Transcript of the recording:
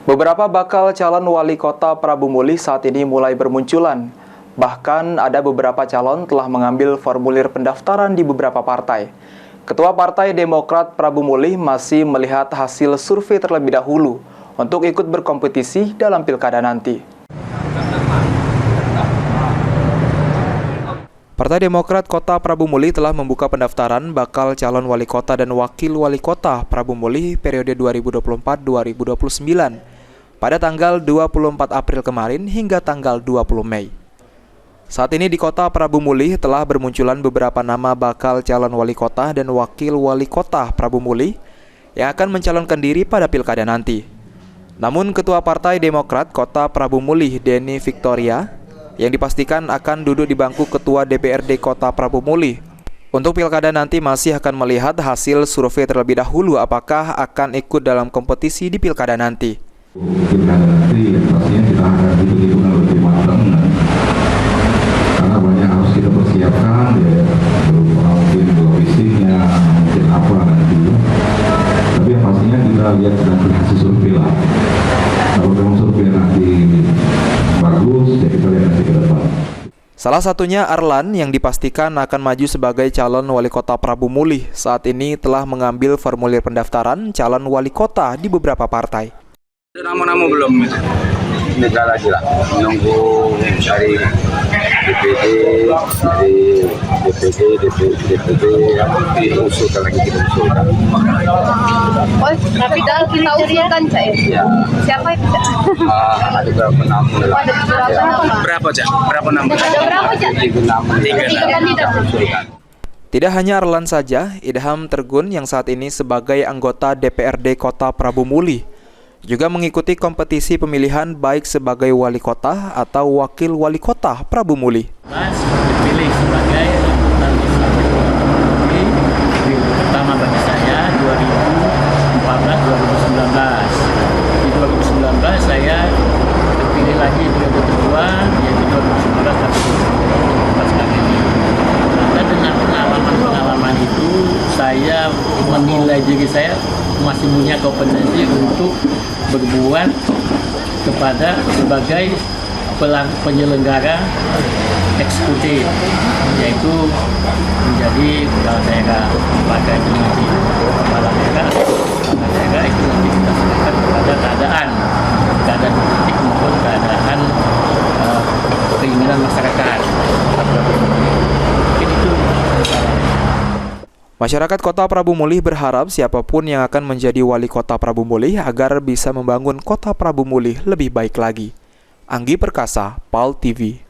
Beberapa bakal calon wali kota Prabu Mulih saat ini mulai bermunculan. Bahkan ada beberapa calon telah mengambil formulir pendaftaran di beberapa partai. Ketua Partai Demokrat Prabu Mulih masih melihat hasil survei terlebih dahulu untuk ikut berkompetisi dalam pilkada nanti. Partai Demokrat Kota Prabu Mulih telah membuka pendaftaran bakal calon wali kota dan wakil wali kota Prabu Mulih periode 2024-2029 pada tanggal 24 April kemarin hingga tanggal 20 Mei. Saat ini di Kota Prabu Mulih telah bermunculan beberapa nama bakal calon wali kota dan wakil wali kota Prabu Mulih yang akan mencalonkan diri pada pilkada nanti. Namun Ketua Partai Demokrat Kota Prabu Mulih Denny Victoria yang dipastikan akan duduk di bangku Ketua DPRD Kota Prabu Mulih untuk pilkada nanti masih akan melihat hasil survei terlebih dahulu apakah akan ikut dalam kompetisi di pilkada nanti. Pilkada nanti pastinya kita akan hitung-hitungan lebih matang karena banyak harus kita persiapkan ya, berupa mungkin logistiknya, mungkin apa nanti. Tapi yang pastinya kita lihat nanti hasil survei lah. Kalau memang survei nanti bagus, ya kita lihat nanti ke depan. Salah satunya Arlan yang dipastikan akan maju sebagai calon wali kota Prabu Mulih saat ini telah mengambil formulir pendaftaran calon wali kota di beberapa partai. Nama-nama belum, negara lagi lah, menunggu dari DPD, diusulkan lagi kita usulkan. Oh, tapi dah kita usulkan Cak? Ya. Siapa itu Cak? Ada berapa nama? Ada berapa nama? Berapa Cak? Berapa nama? Ada berapa Cak? Tiga kandidat. Tidak hanya Arlan saja, Idham Tergun yang saat ini sebagai anggota DPRD Kota Prabu Mulih juga mengikuti kompetisi pemilihan baik sebagai wali kota atau wakil wali kota Prabu Mulih. Dipilih sebagai anggota legislatif pertama bagi saya 2014-2019. Di 2019 saya terpilih lagi periode kedua yaitu 2019 sampai 2024 kali ini. Karena dengan pengalaman itu saya menilai diri saya masih punya kompetensi untuk berbuat kepada sebagai penyelenggara eksekutif, yaitu menjadi kepala daerah, sebagai kepala daerah itu nanti kita serahkan kepada keadaan politik maupun keadaan keinginan masyarakat. Mungkin itu. Masyarakat Kota Prabu Mulih berharap siapapun yang akan menjadi wali kota Prabu Mulih agar bisa membangun Kota Prabu Mulih lebih baik lagi. Anggi Perkasa, PAL TV.